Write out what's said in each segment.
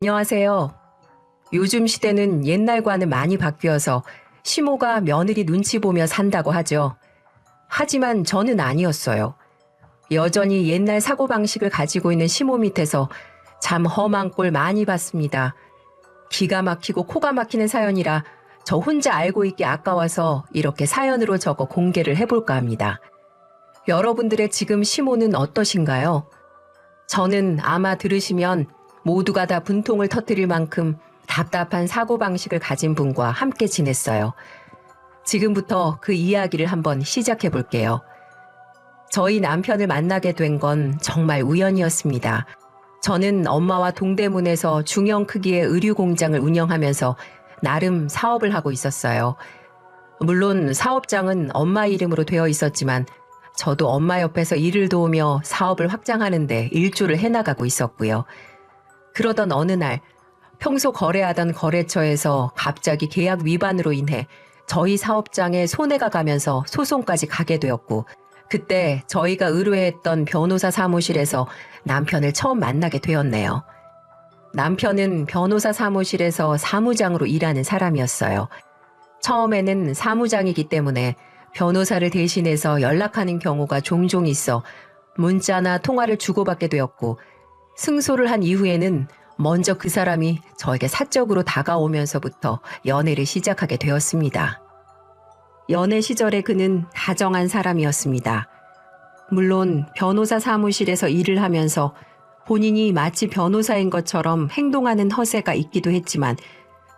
안녕하세요. 요즘 시대는 옛날과는 많이 바뀌어서 시모가 며느리 눈치 보며 산다고 하죠. 하지만 저는 아니었어요. 여전히 옛날 사고방식을 가지고 있는 시모 밑에서 참 험한 꼴 많이 봤습니다. 기가 막히고 코가 막히는 사연이라 저 혼자 알고 있기 아까워서 이렇게 사연으로 적어 공개를 해볼까 합니다. 여러분들의 지금 시모는 어떠신가요? 저는 아마 들으시면 모두가 다 분통을 터뜨릴 만큼 답답한 사고방식을 가진 분과 함께 지냈어요. 지금부터 그 이야기를 한번 시작해 볼게요. 저희 남편을 만나게 된 건 정말 우연이었습니다. 저는 엄마와 동대문에서 중형 크기의 의류 공장을 운영하면서 나름 사업을 하고 있었어요. 물론 사업장은 엄마 이름으로 되어 있었지만 저도 엄마 옆에서 일을 도우며 사업을 확장하는데 일조를 해나가고 있었고요. 그러던 어느 날 평소 거래하던 거래처에서 갑자기 계약 위반으로 인해 저희 사업장에 손해가 가면서 소송까지 가게 되었고, 그때 저희가 의뢰했던 변호사 사무실에서 남편을 처음 만나게 되었네요. 남편은 변호사 사무실에서 사무장으로 일하는 사람이었어요. 처음에는 사무장이기 때문에 변호사를 대신해서 연락하는 경우가 종종 있어 문자나 통화를 주고받게 되었고, 승소를 한 이후에는 먼저 그 사람이 저에게 사적으로 다가오면서부터 연애를 시작하게 되었습니다. 연애 시절에 그는 다정한 사람이었습니다. 물론 변호사 사무실에서 일을 하면서 본인이 마치 변호사인 것처럼 행동하는 허세가 있기도 했지만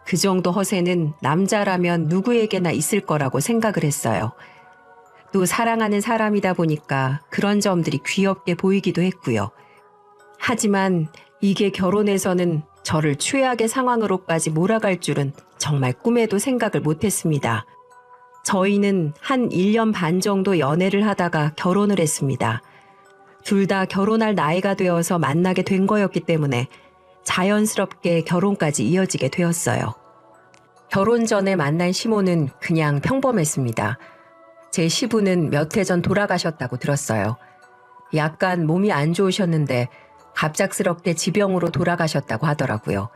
그 정도 허세는 남자라면 누구에게나 있을 거라고 생각을 했어요. 또 사랑하는 사람이다 보니까 그런 점들이 귀엽게 보이기도 했고요. 하지만 이게 결혼해서는 저를 최악의 상황으로까지 몰아갈 줄은 정말 꿈에도 생각을 못했습니다. 저희는 한 1년 반 정도 연애를 하다가 결혼을 했습니다. 둘 다 결혼할 나이가 되어서 만나게 된 거였기 때문에 자연스럽게 결혼까지 이어지게 되었어요. 결혼 전에 만난 시모는 그냥 평범했습니다. 제 시부는 몇 해 전 돌아가셨다고 들었어요. 약간 몸이 안 좋으셨는데 갑작스럽게 지병으로 돌아가셨다고 하더라고요.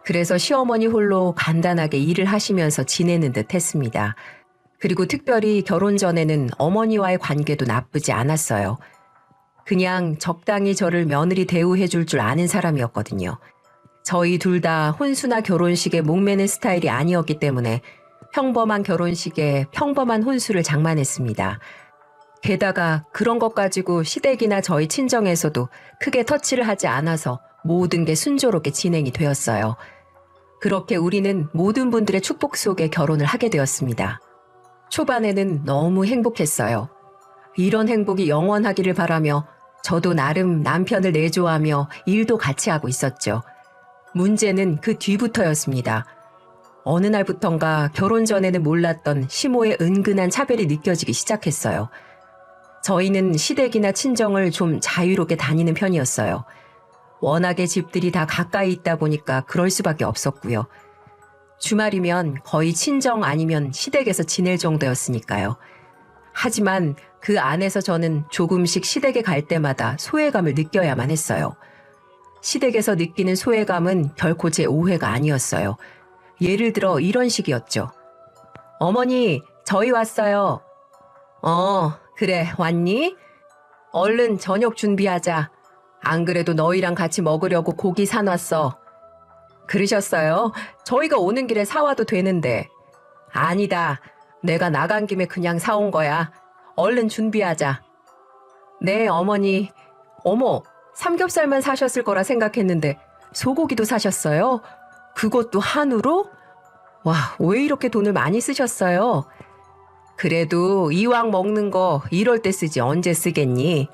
그래서 시어머니 홀로 간단하게 일을 하시면서 지내는 듯 했습니다. 그리고 특별히 결혼 전에는 어머니와의 관계도 나쁘지 않았어요. 그냥 적당히 저를 며느리 대우해 줄 줄 아는 사람이었거든요. 저희 둘 다 혼수나 결혼식에 목매는 스타일이 아니었기 때문에 평범한 결혼식에 평범한 혼수를 장만했습니다. 게다가 그런 것 가지고 시댁이나 저희 친정에서도 크게 터치를 하지 않아서 모든 게 순조롭게 진행이 되었어요. 그렇게 우리는 모든 분들의 축복 속에 결혼을 하게 되었습니다. 초반에는 너무 행복했어요. 이런 행복이 영원하기를 바라며 저도 나름 남편을 내조하며 일도 같이 하고 있었죠. 문제는 그 뒤부터였습니다. 어느 날부턴가 결혼 전에는 몰랐던 시모의 은근한 차별이 느껴지기 시작했어요. 저희는 시댁이나 친정을 좀 자유롭게 다니는 편이었어요. 워낙에 집들이 다 가까이 있다 보니까 그럴 수밖에 없었고요. 주말이면 거의 친정 아니면 시댁에서 지낼 정도였으니까요. 하지만 그 안에서 저는 조금씩 시댁에 갈 때마다 소외감을 느껴야만 했어요. 시댁에서 느끼는 소외감은 결코 제 오해가 아니었어요. 예를 들어 이런 식이었죠. 어머니, 저희 왔어요. 그래, 왔니? 얼른 저녁 준비하자. 안 그래도 너희랑 같이 먹으려고 고기 사놨어. 그러셨어요? 저희가 오는 길에 사와도 되는데. 아니다. 내가 나간 김에 그냥 사온 거야. 얼른 준비하자. 네, 어머니. 어머, 삼겹살만 사셨을 거라 생각했는데 소고기도 사셨어요? 그것도 한우로? 와, 왜 이렇게 돈을 많이 쓰셨어요? 그래도 이왕 먹는 거 이럴 때 쓰지 언제 쓰겠니?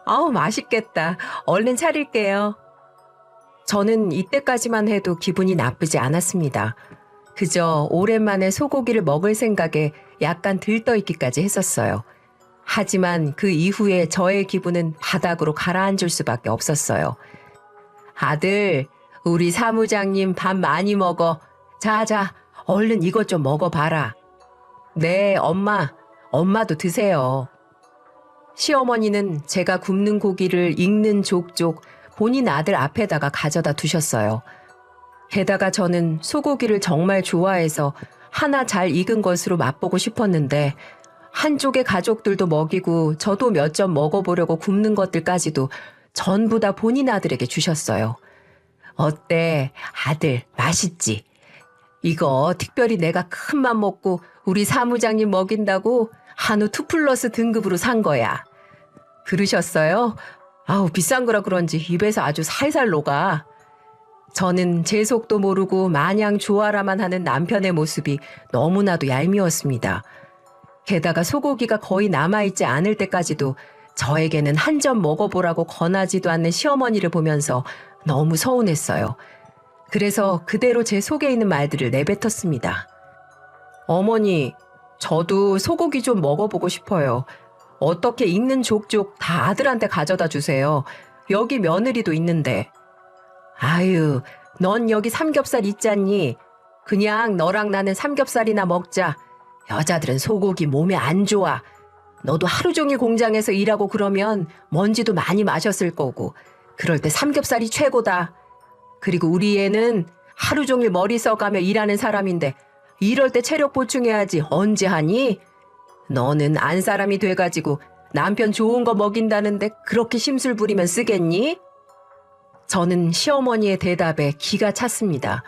아우, 맛있겠다. 얼른 차릴게요. 저는 이때까지만 해도 기분이 나쁘지 않았습니다. 그저 오랜만에 소고기를 먹을 생각에 약간 들떠있기까지 했었어요. 하지만 그 이후에 저의 기분은 바닥으로 가라앉을 수밖에 없었어요. 아들, 우리 사무장님 밥 많이 먹어. 자, 얼른 이것 좀 먹어봐라. 네, 엄마도 드세요. 시어머니는 제가 굽는 고기를 익는 족족 본인 아들 앞에다가 가져다 두셨어요. 게다가 저는 소고기를 정말 좋아해서 하나 잘 익은 것으로 맛보고 싶었는데 한쪽의 가족들도 먹이고 저도 몇 점 먹어보려고 굽는 것들까지도 전부 다 본인 아들에게 주셨어요. 어때? 아들, 맛있지? 이거 특별히 내가 큰 맘 먹고 우리 사무장님 먹인다고 한우 2플러스 등급으로 산 거야. 그러셨어요? 아우, 비싼 거라 그런지 입에서 아주 살살 녹아. 저는 제 속도 모르고 마냥 좋아라만 하는 남편의 모습이 너무나도 얄미웠습니다. 게다가 소고기가 거의 남아있지 않을 때까지도 저에게는 한 점 먹어보라고 권하지도 않는 시어머니를 보면서 너무 서운했어요. 그래서 그대로 제 속에 있는 말들을 내뱉었습니다. 어머니, 저도 소고기 좀 먹어보고 싶어요. 어떻게 익는 족족 다 아들한테 가져다 주세요. 여기 며느리도 있는데. 아유, 넌 여기 삼겹살 있잖니? 그냥 너랑 나는 삼겹살이나 먹자. 여자들은 소고기 몸에 안 좋아. 너도 하루 종일 공장에서 일하고 그러면 먼지도 많이 마셨을 거고 그럴 때 삼겹살이 최고다. 그리고 우리 애는 하루 종일 머리 써가며 일하는 사람인데 이럴 때 체력 보충해야지 언제 하니? 너는 안 사람이 돼가지고 남편 좋은 거 먹인다는데 그렇게 심술 부리면 쓰겠니? 저는 시어머니의 대답에 기가 찼습니다.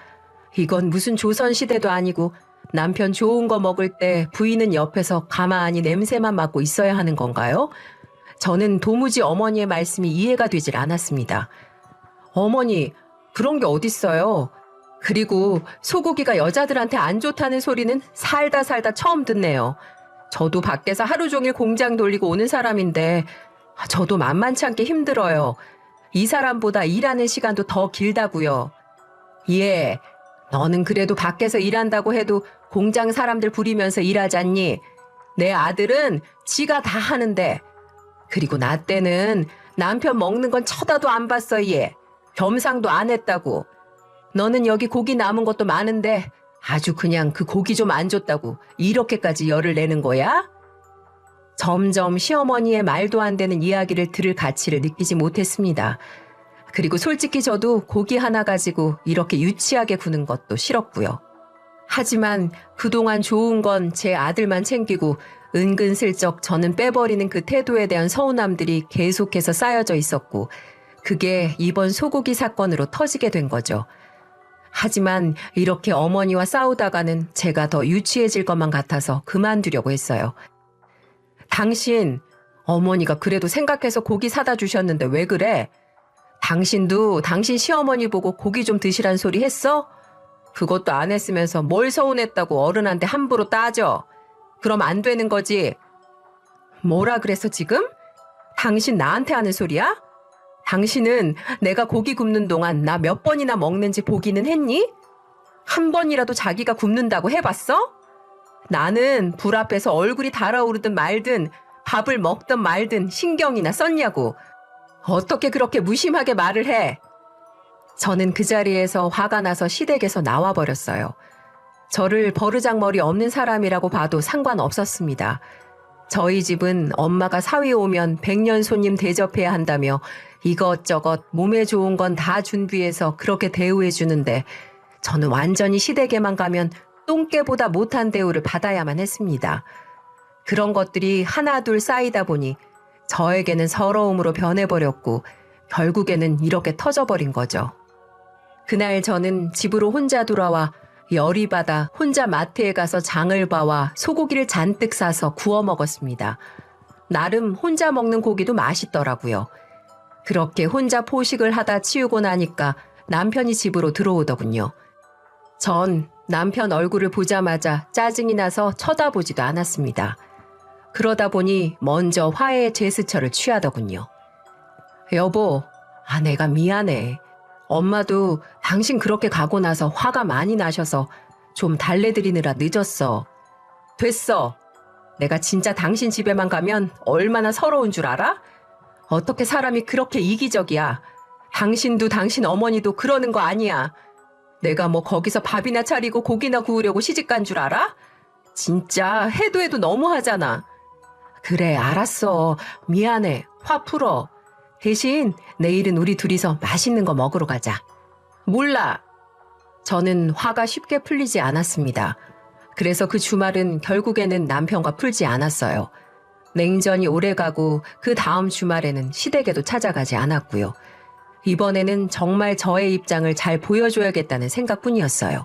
이건 무슨 조선시대도 아니고 남편 좋은 거 먹을 때 부인은 옆에서 가만히 냄새만 맡고 있어야 하는 건가요? 저는 도무지 어머니의 말씀이 이해가 되질 않았습니다. 어머니, 그런 게 어딨어요? 그리고 소고기가 여자들한테 안 좋다는 소리는 살다 처음 듣네요. 저도 밖에서 하루 종일 공장 돌리고 오는 사람인데 저도 만만치 않게 힘들어요. 이 사람보다 일하는 시간도 더 길다고요. 예, 너는 그래도 밖에서 일한다고 해도 공장 사람들 부리면서 일하잖니. 내 아들은 지가 다 하는데. 그리고 나 때는 남편 먹는 건 쳐다도 안 봤어, 얘. 겸상도 안 했다고. 너는 여기 고기 남은 것도 많은데 아주 그냥 그 고기 좀 안 줬다고 이렇게까지 열을 내는 거야? 점점 시어머니의 말도 안 되는 이야기를 들을 가치를 느끼지 못했습니다. 그리고 솔직히 저도 고기 하나 가지고 이렇게 유치하게 구는 것도 싫었고요. 하지만 그동안 좋은 건 제 아들만 챙기고 은근슬쩍 저는 빼버리는 그 태도에 대한 서운함들이 계속해서 쌓여져 있었고 그게 이번 소고기 사건으로 터지게 된 거죠. 하지만 이렇게 어머니와 싸우다가는 제가 더 유치해질 것만 같아서 그만두려고 했어요. 당신, 어머니가 그래도 생각해서 고기 사다 주셨는데 왜 그래? 당신도 당신 시어머니 보고 고기 좀 드시란 소리 했어? 그것도 안 했으면서 뭘 서운했다고 어른한테 함부로 따져. 그럼 안 되는 거지. 뭐라 그래서 지금? 당신 나한테 하는 소리야? 당신은 내가 고기 굽는 동안 나 몇 번이나 먹는지 보기는 했니? 한 번이라도 자기가 굽는다고 해봤어? 나는 불 앞에서 얼굴이 달아오르든 말든 밥을 먹든 말든 신경이나 썼냐고. 어떻게 그렇게 무심하게 말을 해? 저는 그 자리에서 화가 나서 시댁에서 나와버렸어요. 저를 버르장머리 없는 사람이라고 봐도 상관없었습니다. 저희 집은 엄마가 사위 오면 100년 손님 대접해야 한다며 이것저것 몸에 좋은 건 다 준비해서 그렇게 대우해 주는데 저는 완전히 시댁에만 가면 똥개보다 못한 대우를 받아야만 했습니다. 그런 것들이 하나둘 쌓이다 보니 저에게는 서러움으로 변해버렸고 결국에는 이렇게 터져버린 거죠. 그날 저는 집으로 혼자 돌아와 열이 받아 혼자 마트에 가서 장을 봐와 소고기를 잔뜩 사서 구워 먹었습니다. 나름 혼자 먹는 고기도 맛있더라고요. 그렇게 혼자 포식을 하다 치우고 나니까 남편이 집으로 들어오더군요. 전 남편 얼굴을 보자마자 짜증이 나서 쳐다보지도 않았습니다. 그러다 보니 먼저 화해의 제스처를 취하더군요. 여보, 내가 미안해. 엄마도 당신 그렇게 가고 나서 화가 많이 나셔서 좀 달래드리느라 늦었어. 됐어. 내가 진짜 당신 집에만 가면 얼마나 서러운 줄 알아? 어떻게 사람이 그렇게 이기적이야. 당신도 당신 어머니도 그러는 거 아니야. 내가 뭐 거기서 밥이나 차리고 고기나 구우려고 시집간 줄 알아? 진짜 해도 너무 하잖아. 그래, 알았어. 미안해. 화 풀어. 대신 내일은 우리 둘이서 맛있는 거 먹으러 가자. 몰라. 저는 화가 쉽게 풀리지 않았습니다. 그래서 그 주말은 결국에는 남편과 풀지 않았어요. 냉전이 오래가고 그 다음 주말에는 시댁에도 찾아가지 않았고요. 이번에는 정말 저의 입장을 잘 보여줘야겠다는 생각뿐이었어요.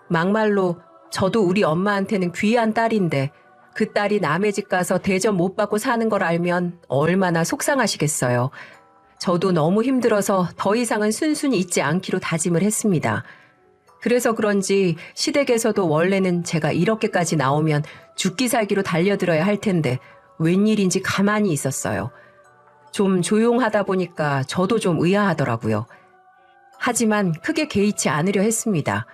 막말로 저도 우리 엄마한테는 귀한 딸인데 그 딸이 남의 집 가서 대접 못 받고 사는 걸 알면 얼마나 속상하시겠어요. 저도 너무 힘들어서 더 이상은 순순히 있지 않기로 다짐을 했습니다. 그래서 그런지 시댁에서도 원래는 제가 이렇게까지 나오면 죽기 살기로 달려들어야 할 텐데 웬일인지 가만히 있었어요. 좀 조용하다 보니까 저도 좀 의아하더라고요. 하지만 크게 개의치 않으려 했습니다.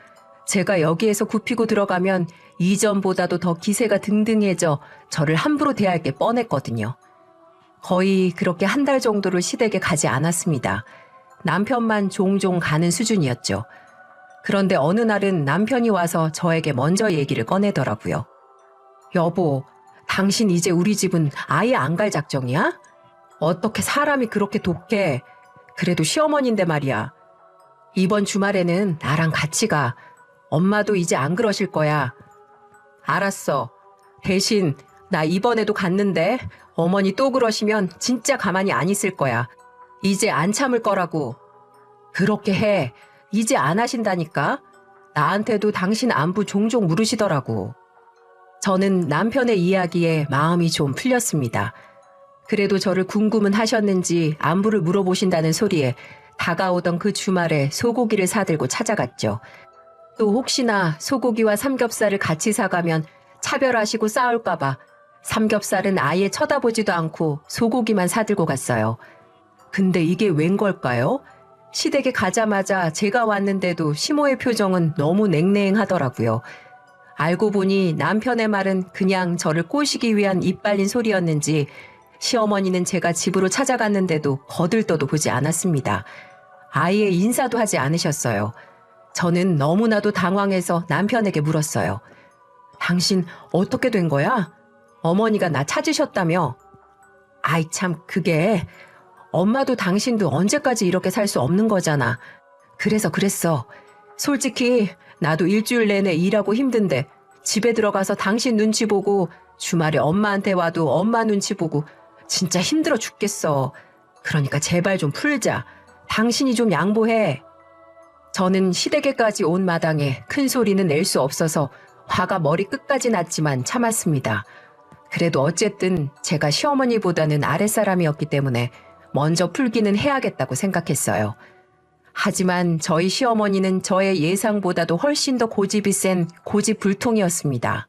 제가 여기에서 굽히고 들어가면 이전보다도 더 기세가 등등해져 저를 함부로 대할 게 뻔했거든요. 거의 그렇게 한 달 정도를 시댁에 가지 않았습니다. 남편만 종종 가는 수준이었죠. 그런데 어느 날은 남편이 와서 저에게 먼저 얘기를 꺼내더라고요. 여보, 당신 이제 우리 집은 아예 안 갈 작정이야? 어떻게 사람이 그렇게 독해? 그래도 시어머니인데 말이야. 이번 주말에는 나랑 같이 가. 엄마도 이제 안 그러실 거야. 알았어. 대신 나 이번에도 갔는데 어머니 또 그러시면 진짜 가만히 안 있을 거야. 이제 안 참을 거라고. 그렇게 해. 이제 안 하신다니까. 나한테도 당신 안부 종종 물으시더라고. 저는 남편의 이야기에 마음이 좀 풀렸습니다. 그래도 저를 궁금은 하셨는지 안부를 물어보신다는 소리에 다가오던 그 주말에 소고기를 사들고 찾아갔죠. 또 혹시나 소고기와 삼겹살을 같이 사가면 차별하시고 싸울까봐 삼겹살은 아예 쳐다보지도 않고 소고기만 사들고 갔어요. 근데 이게 웬 걸까요? 시댁에 가자마자 제가 왔는데도 시모의 표정은 너무 냉랭하더라고요. 알고 보니 남편의 말은 그냥 저를 꼬시기 위한 입 발린 소리였는지 시어머니는 제가 집으로 찾아갔는데도 거들떠도 보지 않았습니다. 아예 인사도 하지 않으셨어요. 저는 너무나도 당황해서 남편에게 물었어요. 당신 어떻게 된 거야? 어머니가 나 찾으셨다며? 아이 참 그게 엄마도 당신도 언제까지 이렇게 살 수 없는 거잖아. 그래서 그랬어. 솔직히 나도 일주일 내내 일하고 힘든데 집에 들어가서 당신 눈치 보고 주말에 엄마한테 와도 엄마 눈치 보고 진짜 힘들어 죽겠어. 그러니까 제발 좀 풀자. 당신이 좀 양보해. 저는 시댁에까지 온 마당에 큰 소리는 낼 수 없어서 화가 머리 끝까지 났지만 참았습니다. 그래도 어쨌든 제가 시어머니보다는 아랫사람이었기 때문에 먼저 풀기는 해야겠다고 생각했어요. 하지만 저희 시어머니는 저의 예상보다도 훨씬 더 고집이 센 고집불통이었습니다.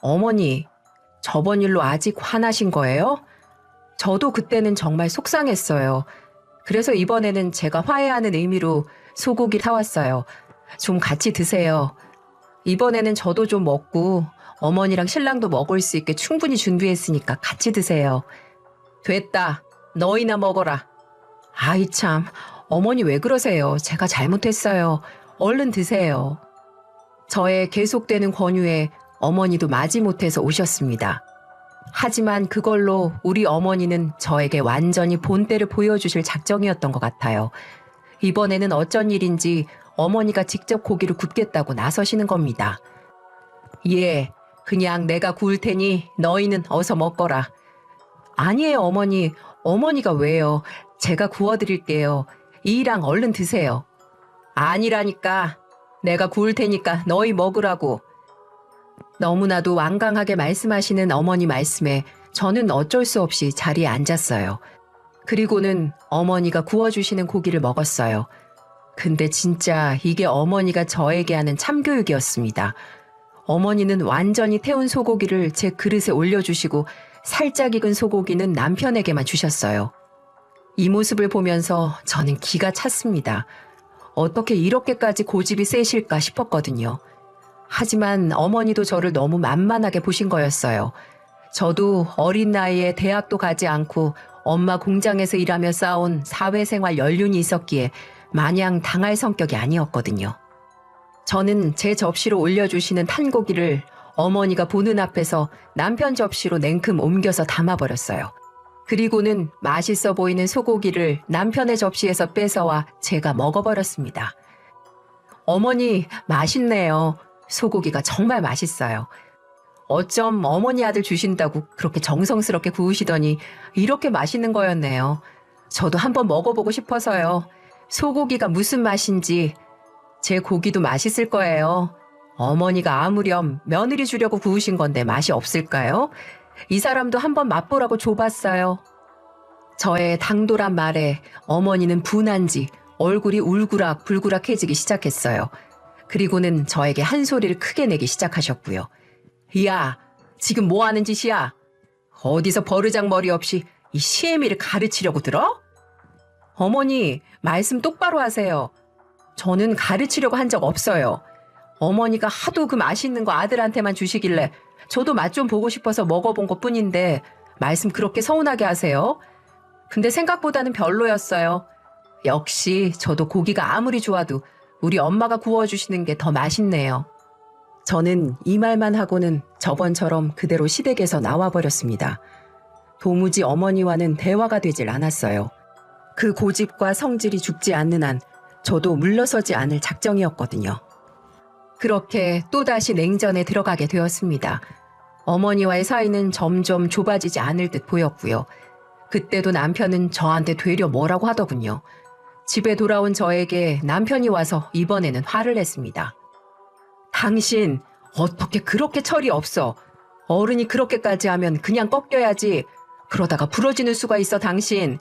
어머니, 저번 일로 아직 화나신 거예요? 저도 그때는 정말 속상했어요. 그래서 이번에는 제가 화해하는 의미로 소고기 사왔어요. 좀 같이 드세요. 이번에는 저도 좀 먹고 어머니랑 신랑도 먹을 수 있게 충분히 준비했으니까 같이 드세요. 됐다. 너희나 먹어라. 아이 참, 어머니 왜 그러세요? 제가 잘못했어요. 얼른 드세요. 저의 계속되는 권유에 어머니도 마지못해서 오셨습니다. 하지만 그걸로 우리 어머니는 저에게 완전히 본때를 보여주실 작정이었던 것 같아요. 이번에는 어쩐 일인지 어머니가 직접 고기를 굽겠다고 나서시는 겁니다. 예, 그냥 내가 구울 테니 너희는 어서 먹거라. 아니에요, 어머니. 어머니가 왜요? 제가 구워드릴게요. 이랑 얼른 드세요. 아니라니까. 내가 구울 테니까 너희 먹으라고. 너무나도 완강하게 말씀하시는 어머니 말씀에 저는 어쩔 수 없이 자리에 앉았어요. 그리고는 어머니가 구워주시는 고기를 먹었어요. 근데 진짜 이게 어머니가 저에게 하는 참교육이었습니다. 어머니는 완전히 태운 소고기를 제 그릇에 올려주시고 살짝 익은 소고기는 남편에게만 주셨어요. 이 모습을 보면서 저는 기가 찼습니다. 어떻게 이렇게까지 고집이 세실까 싶었거든요. 하지만 어머니도 저를 너무 만만하게 보신 거였어요. 저도 어린 나이에 대학도 가지 않고 엄마 공장에서 일하며 쌓아온 사회생활 연륜이 있었기에 마냥 당할 성격이 아니었거든요. 저는 제 접시로 올려주시는 탄고기를 어머니가 보는 앞에서 남편 접시로 냉큼 옮겨서 담아버렸어요. 그리고는 맛있어 보이는 소고기를 남편의 접시에서 뺏어와 제가 먹어버렸습니다. 어머니, 맛있네요. 소고기가 정말 맛있어요. 어쩜 어머니 아들 주신다고 그렇게 정성스럽게 구우시더니 이렇게 맛있는 거였네요. 저도 한번 먹어보고 싶어서요. 소고기가 무슨 맛인지. 제 고기도 맛있을 거예요. 어머니가 아무렴 며느리 주려고 구우신 건데 맛이 없을까요? 이 사람도 한번 맛보라고 줘봤어요. 저의 당돌한 말에 어머니는 분한지 얼굴이 울그락불그락해지기 시작했어요. 그리고는 저에게 한 소리를 크게 내기 시작하셨고요. 야, 지금 뭐 하는 짓이야? 어디서 버르장머리 없이 이 시애미를 가르치려고 들어? 어머니, 말씀 똑바로 하세요. 저는 가르치려고 한 적 없어요. 어머니가 하도 그 맛있는 거 아들한테만 주시길래 저도 맛 좀 보고 싶어서 먹어본 것 뿐인데 말씀 그렇게 서운하게 하세요? 근데 생각보다는 별로였어요. 역시 저도 고기가 아무리 좋아도 우리 엄마가 구워주시는 게 더 맛있네요. 저는 이 말만 하고는 저번처럼 그대로 시댁에서 나와버렸습니다. 도무지 어머니와는 대화가 되질 않았어요. 그 고집과 성질이 죽지 않는 한 저도 물러서지 않을 작정이었거든요. 그렇게 또다시 냉전에 들어가게 되었습니다. 어머니와의 사이는 점점 좁아지지 않을 듯 보였고요. 그때도 남편은 저한테 되려 뭐라고 하더군요. 집에 돌아온 저에게 남편이 와서 이번에는 화를 냈습니다. 당신 어떻게 그렇게 철이 없어. 어른이 그렇게까지 하면 그냥 꺾여야지. 그러다가 부러지는 수가 있어 당신.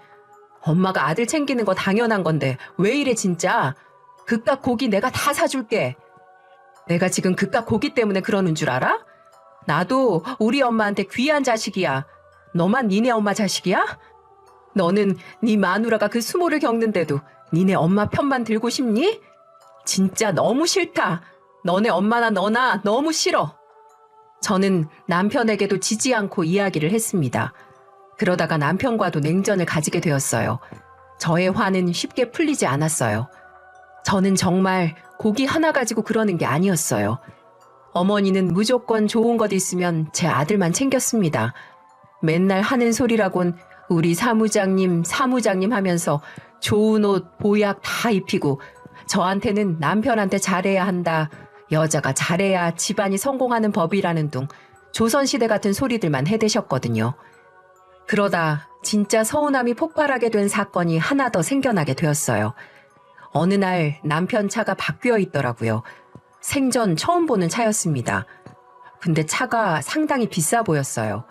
엄마가 아들 챙기는 거 당연한 건데 왜 이래 진짜. 그깟 고기 내가 다 사줄게. 내가 지금 그깟 고기 때문에 그러는 줄 알아? 나도 우리 엄마한테 귀한 자식이야. 너만 니네 엄마 자식이야? 너는 네 마누라가 그 수모를 겪는데도 니네 엄마 편만 들고 싶니? 진짜 너무 싫다. 너네 엄마나 너나 너무 싫어. 저는 남편에게도 지지 않고 이야기를 했습니다. 그러다가 남편과도 냉전을 가지게 되었어요. 저의 화는 쉽게 풀리지 않았어요. 저는 정말 고기 하나 가지고 그러는 게 아니었어요. 어머니는 무조건 좋은 것 있으면 제 아들만 챙겼습니다. 맨날 하는 소리라곤 우리 사무장님 하면서 좋은 옷, 보약 다 입히고 저한테는 남편한테 잘해야 한다. 여자가 잘해야 집안이 성공하는 법이라는 둥 조선시대 같은 소리들만 해대셨거든요. 그러다 진짜 서운함이 폭발하게 된 사건이 하나 더 생겨나게 되었어요. 어느 날 남편 차가 바뀌어 있더라고요. 생전 처음 보는 차였습니다. 근데 차가 상당히 비싸 보였어요.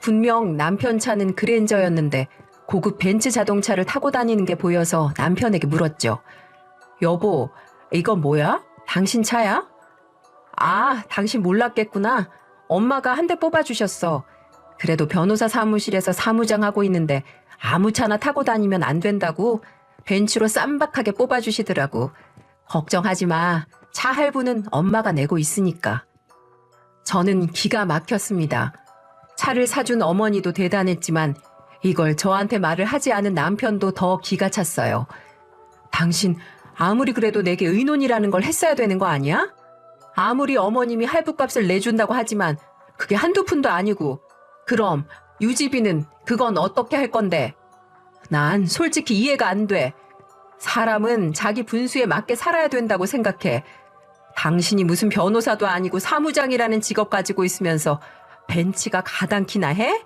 분명 남편 차는 그랜저였는데 고급 벤츠 자동차를 타고 다니는 게 보여서 남편에게 물었죠. 여보, 이건 뭐야? 당신 차야? 아, 당신 몰랐겠구나. 엄마가 한 대 뽑아주셨어. 그래도 변호사 사무실에서 사무장 하고 있는데 아무 차나 타고 다니면 안 된다고 벤츠로 쌈박하게 뽑아주시더라고. 걱정하지 마. 차 할부는 엄마가 내고 있으니까. 저는 기가 막혔습니다. 차를 사준 어머니도 대단했지만 이걸 저한테 말을 하지 않은 남편도 더 기가 찼어요. 당신 아무리 그래도 내게 의논이라는 걸 했어야 되는 거 아니야? 아무리 어머님이 할부값을 내준다고 하지만 그게 한두 푼도 아니고 그럼 유지비는 그건 어떻게 할 건데? 난 솔직히 이해가 안 돼. 사람은 자기 분수에 맞게 살아야 된다고 생각해. 당신이 무슨 변호사도 아니고 사무장이라는 직업 가지고 있으면서 벤치가 가당키나 해?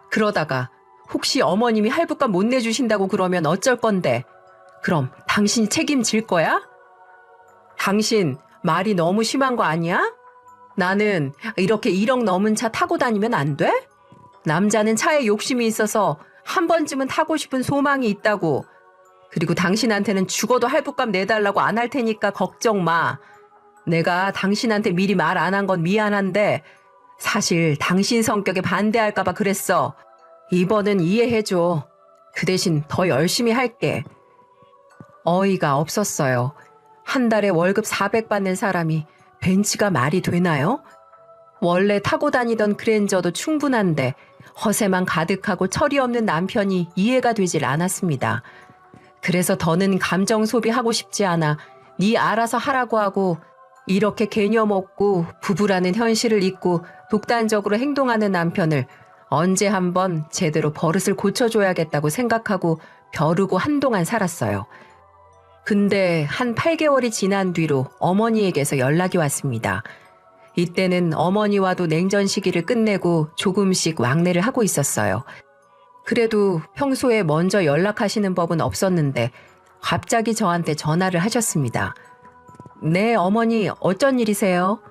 그러다가 혹시 어머님이 할부값 못 내주신다고 그러면 어쩔 건데? 그럼 당신이 책임질 거야? 당신 말이 너무 심한 거 아니야? 나는 이렇게 1억 넘은 차 타고 다니면 안 돼? 남자는 차에 욕심이 있어서 한 번쯤은 타고 싶은 소망이 있다고. 그리고 당신한테는 죽어도 할부값 내달라고 안 할 테니까 걱정 마. 내가 당신한테 미리 말 안 한 건 미안한데 사실 당신 성격에 반대할까 봐 그랬어. 이번은 이해해줘. 그 대신 더 열심히 할게. 어이가 없었어요. 한 달에 월급 400 받는 사람이 벤츠가 말이 되나요? 원래 타고 다니던 그랜저도 충분한데 허세만 가득하고 철이 없는 남편이 이해가 되질 않았습니다. 그래서 더는 감정 소비하고 싶지 않아 네 알아서 하라고 하고 이렇게 개념 없고 부부라는 현실을 잊고 독단적으로 행동하는 남편을 언제 한번 제대로 버릇을 고쳐줘야겠다고 생각하고 벼르고 한동안 살았어요. 근데 한 8개월이 지난 뒤로 어머니에게서 연락이 왔습니다. 이때는 어머니와도 냉전 시기를 끝내고 조금씩 왕래를 하고 있었어요. 그래도 평소에 먼저 연락하시는 법은 없었는데 갑자기 저한테 전화를 하셨습니다. 네, 어머니 어쩐 일이세요?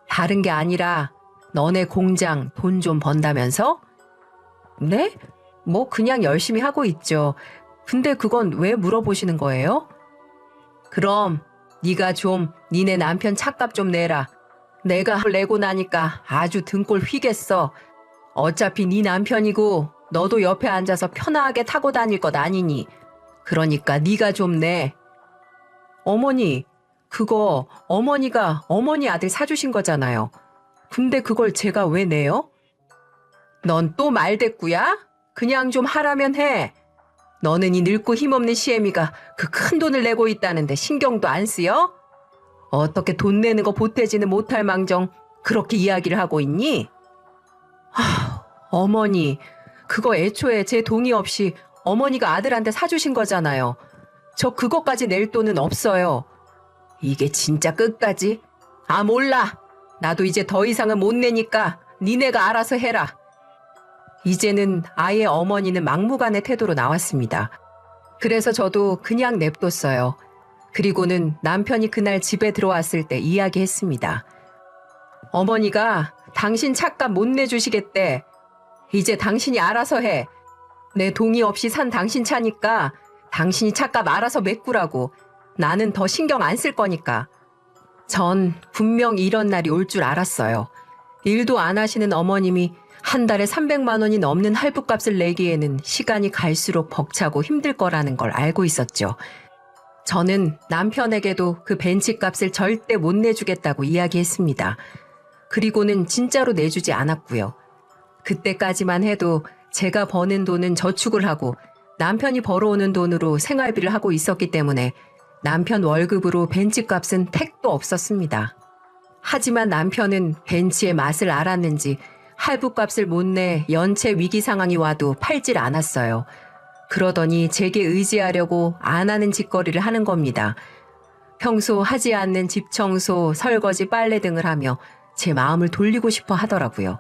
다른 게 아니라 너네 공장 돈 좀 번다면서? 네? 뭐 그냥 열심히 하고 있죠. 근데 그건 왜 물어보시는 거예요? 그럼 네가 좀 니네 남편 차값 좀 내라. 내가 내고 나니까 아주 등골 휘겠어. 어차피 네 남편이고 너도 옆에 앉아서 편하게 타고 다닐 것 아니니. 그러니까 네가 좀 내. 어머니, 그거 어머니가 어머니 아들 사주신 거잖아요. 근데 그걸 제가 왜 내요? 넌 또 말대꾸야? 그냥 좀 하라면 해. 너는 이 늙고 힘없는 시애미가 그 큰 돈을 내고 있다는데 신경도 안 쓰여? 어떻게 돈 내는 거 보태지는 못할 망정 그렇게 이야기를 하고 있니? 어머니, 그거 애초에 제 동의 없이 어머니가 아들한테 사주신 거잖아요. 저 그것까지 낼 돈은 없어요. 이게 진짜 끝까지? 아, 몰라. 나도 이제 더 이상은 못 내니까 니네가 알아서 해라. 이제는 아예 어머니는 막무가내 태도로 나왔습니다. 그래서 저도 그냥 냅뒀어요. 그리고는 남편이 그날 집에 들어왔을 때 이야기했습니다. 어머니가 당신 차값 못 내주시겠대. 이제 당신이 알아서 해. 내 동의 없이 산 당신 차니까 당신이 차값 알아서 메꾸라고. 나는 더 신경 안 쓸 거니까. 전 분명 이런 날이 올 줄 알았어요. 일도 안 하시는 어머님이 한 달에 300만 원이 넘는 할부값을 내기에는 시간이 갈수록 벅차고 힘들 거라는 걸 알고 있었죠. 저는 남편에게도 그 벤치값을 절대 못 내주겠다고 이야기했습니다. 그리고는 진짜로 내주지 않았고요. 그때까지만 해도 제가 버는 돈은 저축을 하고 남편이 벌어오는 돈으로 생활비를 하고 있었기 때문에 남편 월급으로 벤치값은 택도 없었습니다. 하지만 남편은 벤치의 맛을 알았는지 할부값을 못 내 연체 위기 상황이 와도 팔질 않았어요. 그러더니 제게 의지하려고 안 하는 짓거리를 하는 겁니다. 평소 하지 않는 집 청소, 설거지, 빨래 등을 하며 제 마음을 돌리고 싶어 하더라고요.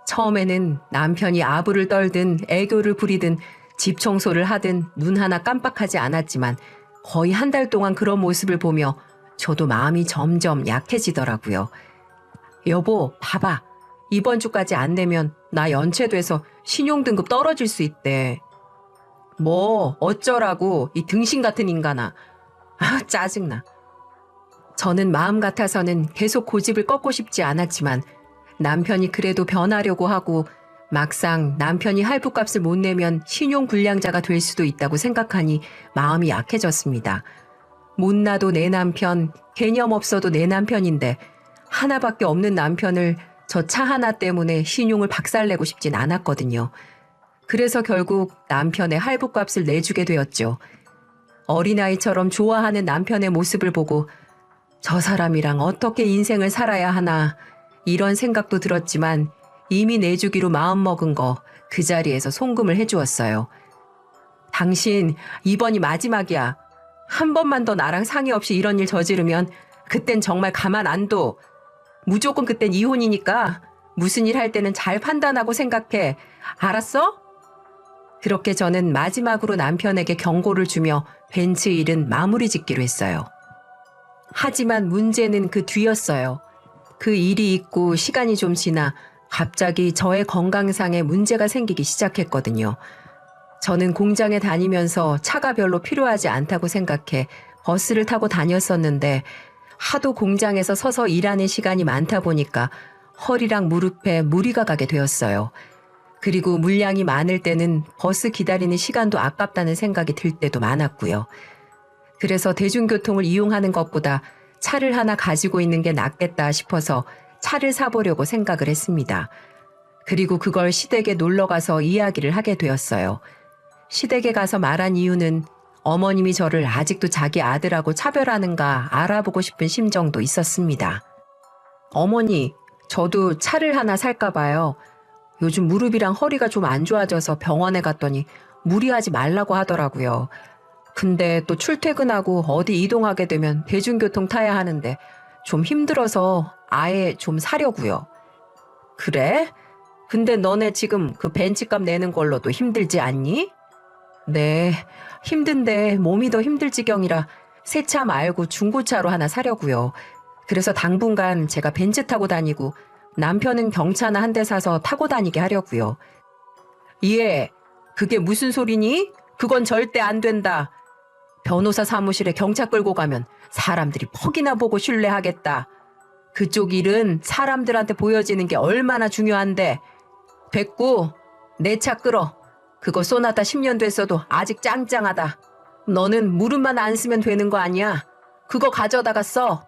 처음에는 남편이 아부를 떨든 애교를 부리든 집 청소를 하든 눈 하나 깜빡하지 않았지만 거의 한 달 동안 그런 모습을 보며 저도 마음이 점점 약해지더라고요. 여보, 봐봐. 이번 주까지 안 내면 나 연체돼서 신용등급 떨어질 수 있대. 뭐 어쩌라고 이 등신 같은 인간아. 아, 짜증나. 저는 마음 같아서는 계속 고집을 꺾고 싶지 않았지만 남편이 그래도 변하려고 하고 막상 남편이 할부값을 못 내면 신용불량자가 될 수도 있다고 생각하니 마음이 약해졌습니다. 못나도 내 남편, 개념 없어도 내 남편인데 하나밖에 없는 남편을 저 차 하나 때문에 신용을 박살내고 싶진 않았거든요. 그래서 결국 남편의 할부값을 내주게 되었죠. 어린아이처럼 좋아하는 남편의 모습을 보고 저 사람이랑 어떻게 인생을 살아야 하나 이런 생각도 들었지만 이미 내주기로 마음먹은 거 그 자리에서 송금을 해주었어요. 당신 이번이 마지막이야. 한 번만 더 나랑 상의 없이 이런 일 저지르면 그땐 정말 가만 안 둬. 무조건 그땐 이혼이니까 무슨 일 할 때는 잘 판단하고 생각해. 알았어? 그렇게 저는 마지막으로 남편에게 경고를 주며 벤츠 일은 마무리 짓기로 했어요. 하지만 문제는 그 뒤였어요. 그 일이 있고 시간이 좀 지나 갑자기 저의 건강상에 문제가 생기기 시작했거든요. 저는 공장에 다니면서 차가 별로 필요하지 않다고 생각해 버스를 타고 다녔었는데 하도 공장에서 서서 일하는 시간이 많다 보니까 허리랑 무릎에 무리가 가게 되었어요. 그리고 물량이 많을 때는 버스 기다리는 시간도 아깝다는 생각이 들 때도 많았고요. 그래서 대중교통을 이용하는 것보다 차를 하나 가지고 있는 게 낫겠다 싶어서 차를 사보려고 생각을 했습니다. 그리고 그걸 시댁에 놀러가서 이야기를 하게 되었어요. 시댁에 가서 말한 이유는 어머님이 저를 아직도 자기 아들하고 차별하는가 알아보고 싶은 심정도 있었습니다. 어머니, 저도 차를 하나 살까 봐요. 요즘 무릎이랑 허리가 좀 안 좋아져서 병원에 갔더니 무리하지 말라고 하더라고요. 근데 또 출퇴근하고 어디 이동하게 되면 대중교통 타야 하는데 좀 힘들어서 아예 좀 사려고요. 그래? 근데 너네 지금 그 벤츠값 내는 걸로도 힘들지 않니? 네, 힘든데 몸이 더 힘들 지경이라 새 차 말고 중고차로 하나 사려고요. 그래서 당분간 제가 벤츠 타고 다니고 남편은 경차나 한 대 사서 타고 다니게 하려고요. 예, 그게 무슨 소리니? 그건 절대 안 된다. 변호사 사무실에 경차 끌고 가면 사람들이 퍽이나 보고 신뢰하겠다. 그쪽 일은 사람들한테 보여지는 게 얼마나 중요한데. 됐고, 내 차 끌어. 그거 쏘나타 10년 됐어도 아직 짱짱하다. 너는 무릎만 안 쓰면 되는 거 아니야? 그거 가져다가 써.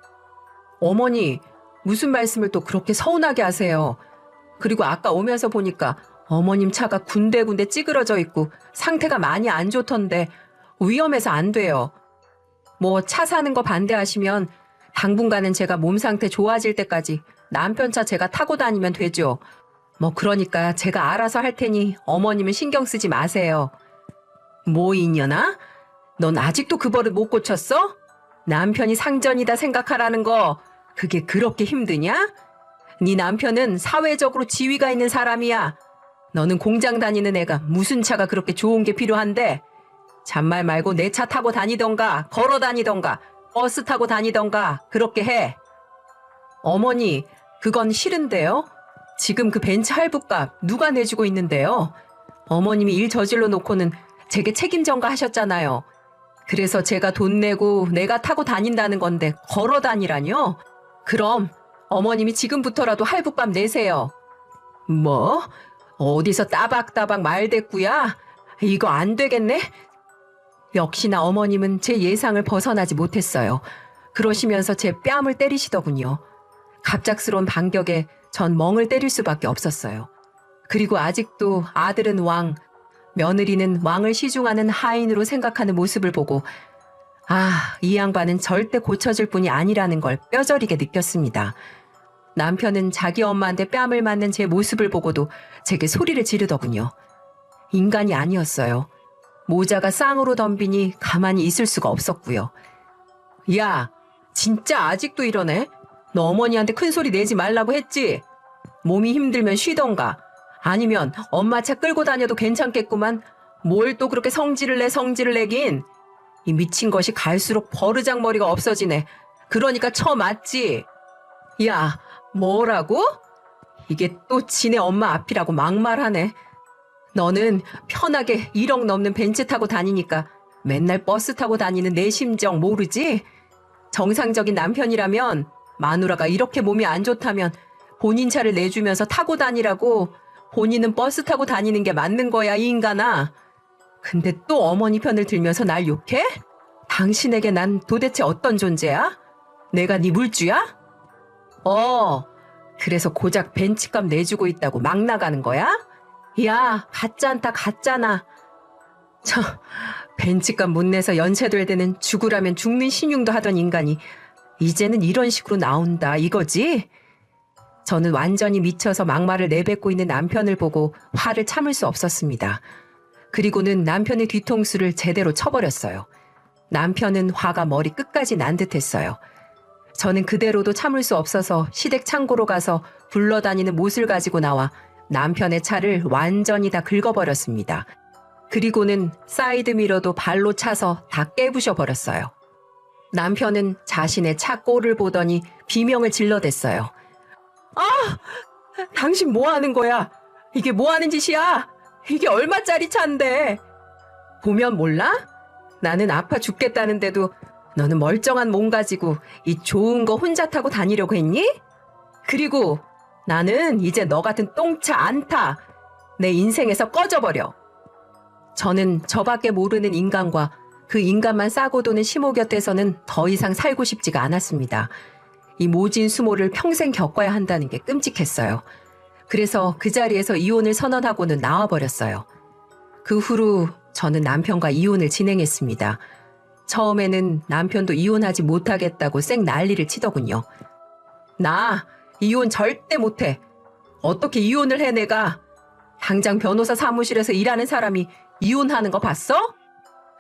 어머니, 무슨 말씀을 또 그렇게 서운하게 하세요. 그리고 아까 오면서 보니까 어머님 차가 군데군데 찌그러져 있고 상태가 많이 안 좋던데 위험해서 안 돼요. 뭐 차 사는 거 반대하시면 당분간은 제가 몸 상태 좋아질 때까지 남편 차 제가 타고 다니면 되죠. 뭐 그러니까 제가 알아서 할 테니 어머님은 신경 쓰지 마세요. 뭐 이년아? 넌 아직도 그 버릇 못 고쳤어? 남편이 상전이다 생각하라는 거 그게 그렇게 힘드냐? 네 남편은 사회적으로 지위가 있는 사람이야. 너는 공장 다니는 애가 무슨 차가 그렇게 좋은 게 필요한데? 잔말 말고 내 차 타고 다니던가 걸어 다니던가 버스 타고 다니던가 그렇게 해. 어머니, 그건 싫은데요? 지금 그 벤츠 할부값 누가 내주고 있는데요? 어머님이 일 저질러 놓고는 제게 책임 전가하셨잖아요. 그래서 제가 돈 내고 내가 타고 다닌다는 건데 걸어 다니라뇨? 그럼 어머님이 지금부터라도 할부값 내세요. 뭐? 어디서 따박따박 말대꾸야? 이거 안 되겠네? 역시나 어머님은 제 예상을 벗어나지 못했어요. 그러시면서 제 뺨을 때리시더군요. 갑작스러운 반격에 전 멍을 때릴 수밖에 없었어요. 그리고 아직도 아들은 왕, 며느리는 왕을 시중하는 하인으로 생각하는 모습을 보고 이 양반은 절대 고쳐질 분이 아니라는 걸 뼈저리게 느꼈습니다. 남편은 자기 엄마한테 뺨을 맞는 제 모습을 보고도 제게 소리를 지르더군요. 인간이 아니었어요. 모자가 쌍으로 덤비니 가만히 있을 수가 없었고요. 야, 진짜 아직도 이러네? 너 어머니한테 큰 소리 내지 말라고 했지? 몸이 힘들면 쉬던가 아니면 엄마 차 끌고 다녀도 괜찮겠구만. 뭘 또 그렇게 성질을 내긴. 이 미친 것이 갈수록 버르장머리가 없어지네. 그러니까 쳐맞지. 야, 뭐라고? 이게 또 지네 엄마 앞이라고 막말하네. 너는 편하게 1억 넘는 벤츠 타고 다니니까 맨날 버스 타고 다니는 내 심정 모르지? 정상적인 남편이라면 마누라가 이렇게 몸이 안 좋다면 본인 차를 내주면서 타고 다니라고 본인은 버스 타고 다니는 게 맞는 거야, 이 인간아. 근데 또 어머니 편을 들면서 날 욕해? 당신에게 난 도대체 어떤 존재야? 내가 네 물주야? 그래서 고작 벤츠값 내주고 있다고 막 나가는 거야? 야, 가짜안타 가짜나. 벤츠값 못 내서 연체될 때는 죽으라면 죽는 신용도 하던 인간이 이제는 이런 식으로 나온다 이거지? 저는 완전히 미쳐서 막말을 내뱉고 있는 남편을 보고 화를 참을 수 없었습니다. 그리고는 남편의 뒤통수를 제대로 쳐버렸어요. 남편은 화가 머리 끝까지 난 듯했어요. 저는 그대로도 참을 수 없어서 시댁 창고로 가서 굴러다니는 못을 가지고 나와 남편의 차를 완전히 다 긁어버렸습니다. 그리고는 사이드미러도 발로 차서 다 깨부셔 버렸어요. 남편은 자신의 차 꼴을 보더니 비명을 질러댔어요. 당신 뭐 하는 거야? 이게 뭐 하는 짓이야? 이게 얼마짜리 차인데? 보면 몰라? 나는 아파 죽겠다는데도 너는 멀쩡한 몸 가지고 이 좋은 거 혼자 타고 다니려고 했니? 그리고 나는 이제 너 같은 똥차 안 타. 내 인생에서 꺼져버려. 저는 저밖에 모르는 인간과 그 인간만 싸고 도는 시모 곁에서는 더 이상 살고 싶지가 않았습니다. 이 모진 수모를 평생 겪어야 한다는 게 끔찍했어요. 그래서 그 자리에서 이혼을 선언하고는 나와버렸어요. 그 후로 저는 남편과 이혼을 진행했습니다. 처음에는 남편도 이혼하지 못하겠다고 쌩 난리를 치더군요. 나 이혼 절대 못해. 어떻게 이혼을 해 내가. 당장 변호사 사무실에서 일하는 사람이 이혼하는 거 봤어?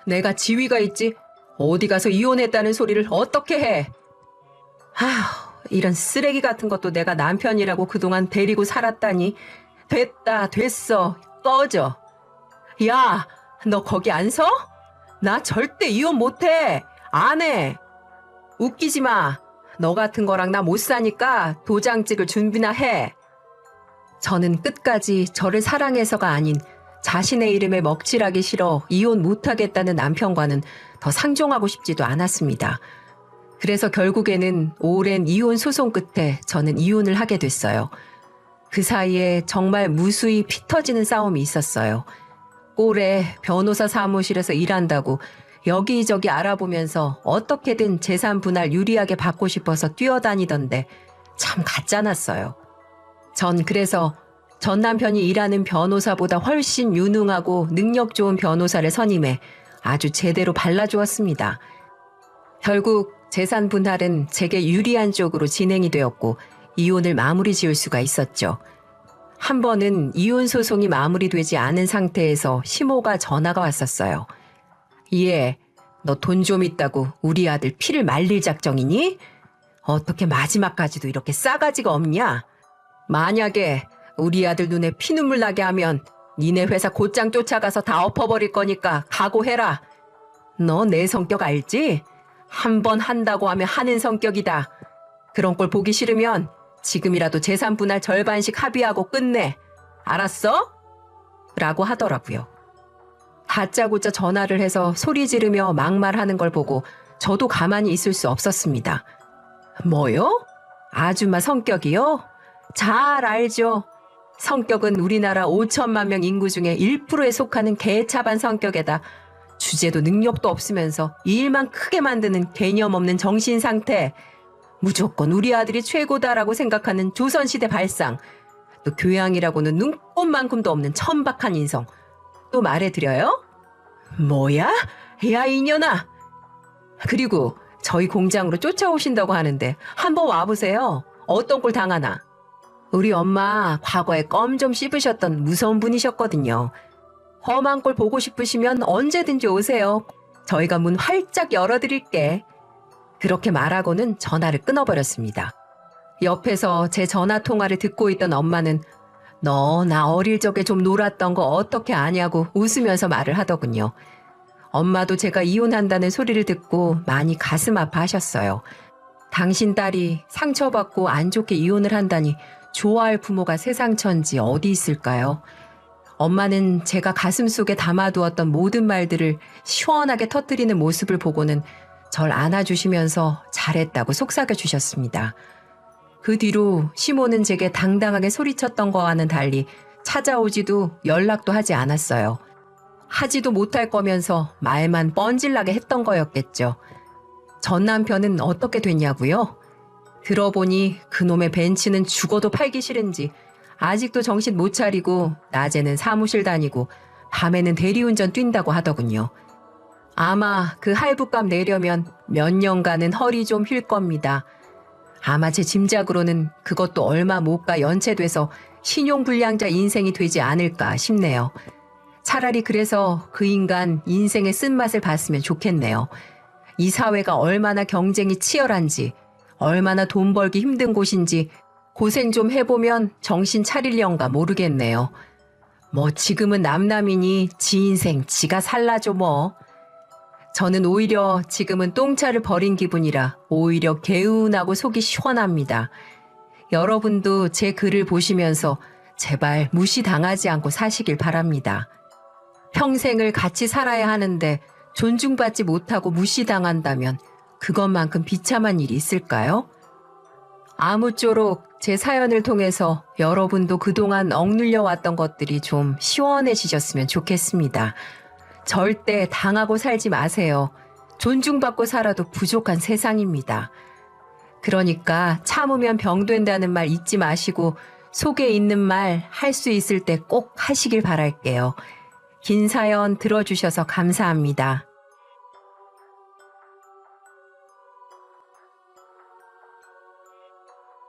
내가 지위가 있지 어디 가서 이혼했다는 소리를 어떻게 해? 아휴, 이런 쓰레기 같은 것도 내가 남편이라고 그동안 데리고 살았다니. 됐다, 됐어. 꺼져. 야, 너 거기 안 서? 나 절대 이혼 못해. 안 해. 웃기지 마. 너 같은 거랑 나 못 사니까 도장 찍을 준비나 해. 저는 끝까지 저를 사랑해서가 아닌 자신의 이름에 먹칠하기 싫어 이혼 못하겠다는 남편과는 더 상종하고 싶지도 않았습니다. 그래서 결국에는 오랜 이혼 소송 끝에 저는 이혼을 하게 됐어요. 그 사이에 정말 무수히 피 터지는 싸움이 있었어요. 꼴에 변호사 사무실에서 일한다고 여기저기 알아보면서 어떻게든 재산 분할 유리하게 받고 싶어서 뛰어다니던데 참 가짜났어요. 전 그래서 전 남편이 일하는 변호사보다 훨씬 유능하고 능력 좋은 변호사를 선임해 아주 제대로 발라주었습니다. 결국 재산 분할은 제게 유리한 쪽으로 진행이 되었고 이혼을 마무리 지을 수가 있었죠. 한 번은 이혼 소송이 마무리되지 않은 상태에서 시모가 전화가 왔었어요. 예, 너 돈 좀 있다고 우리 아들 피를 말릴 작정이니? 어떻게 마지막까지도 이렇게 싸가지가 없냐? 만약에 우리 아들 눈에 피눈물 나게 하면 니네 회사 곧장 쫓아가서 다 엎어버릴 거니까 각오해라. 너 내 성격 알지? 한 번 한다고 하면 하는 성격이다. 그런 꼴 보기 싫으면 지금이라도 재산 분할 절반씩 합의하고 끝내. 알았어? 라고 하더라고요. 다짜고짜 전화를 해서 소리 지르며 막말하는 걸 보고 저도 가만히 있을 수 없었습니다. 뭐요? 아줌마 성격이요? 잘 알죠. 성격은 우리나라 5천만 명 인구 중에 1%에 속하는 개차반 성격에다 주제도 능력도 없으면서 일만 크게 만드는 개념 없는 정신 상태. 무조건 우리 아들이 최고다라고 생각하는 조선시대 발상. 또 교양이라고는 눈꼽만큼도 없는 천박한 인성. 또 말해드려요? 뭐야? 야 이년아. 그리고 저희 공장으로 쫓아오신다고 하는데 한번 와보세요. 어떤 꼴 당하나. 우리 엄마 과거에 껌 좀 씹으셨던 무서운 분이셨거든요. 험한 꼴 보고 싶으시면 언제든지 오세요. 저희가 문 활짝 열어드릴게. 그렇게 말하고는 전화를 끊어버렸습니다. 옆에서 제 전화 통화를 듣고 있던 엄마는 너 나 어릴 적에 좀 놀았던 거 어떻게 아냐고 웃으면서 말을 하더군요. 엄마도 제가 이혼한다는 소리를 듣고 많이 가슴 아파하셨어요. 당신 딸이 상처받고 안 좋게 이혼을 한다니 좋아할 부모가 세상천지 어디 있을까요? 엄마는 제가 가슴속에 담아두었던 모든 말들을 시원하게 터뜨리는 모습을 보고는 절 안아주시면서 잘했다고 속삭여 주셨습니다. 그 뒤로 시모는 제게 당당하게 소리쳤던 거와는 달리 찾아오지도 연락도 하지 않았어요. 하지도 못할 거면서 말만 뻔질나게 했던 거였겠죠. 전 남편은 어떻게 됐냐고요? 들어보니 그놈의 벤츠는 죽어도 팔기 싫은지 아직도 정신 못 차리고 낮에는 사무실 다니고 밤에는 대리운전 뛴다고 하더군요. 아마 그 할부값 내려면 몇 년간은 허리 좀 휠 겁니다. 아마 제 짐작으로는 그것도 얼마 못 가 연체돼서 신용불량자 인생이 되지 않을까 싶네요. 차라리 그래서 그 인간 인생의 쓴맛을 봤으면 좋겠네요. 이 사회가 얼마나 경쟁이 치열한지, 얼마나 돈 벌기 힘든 곳인지 고생 좀 해보면 정신 차릴련가 모르겠네요. 뭐 지금은 남남이니 지 인생 지가 살라죠 뭐. 저는 오히려 지금은 똥차를 버린 기분이라 오히려 개운하고 속이 시원합니다. 여러분도 제 글을 보시면서 제발 무시당하지 않고 사시길 바랍니다. 평생을 같이 살아야 하는데 존중받지 못하고 무시당한다면 그것만큼 비참한 일이 있을까요? 아무쪼록 제 사연을 통해서 여러분도 그동안 억눌려 왔던 것들이 좀 시원해지셨으면 좋겠습니다. 절대 당하고 살지 마세요. 존중받고 살아도 부족한 세상입니다. 그러니까 참으면 병 된다는 말 잊지 마시고 속에 있는 말 할 수 있을 때 꼭 하시길 바랄게요. 긴 사연 들어주셔서 감사합니다.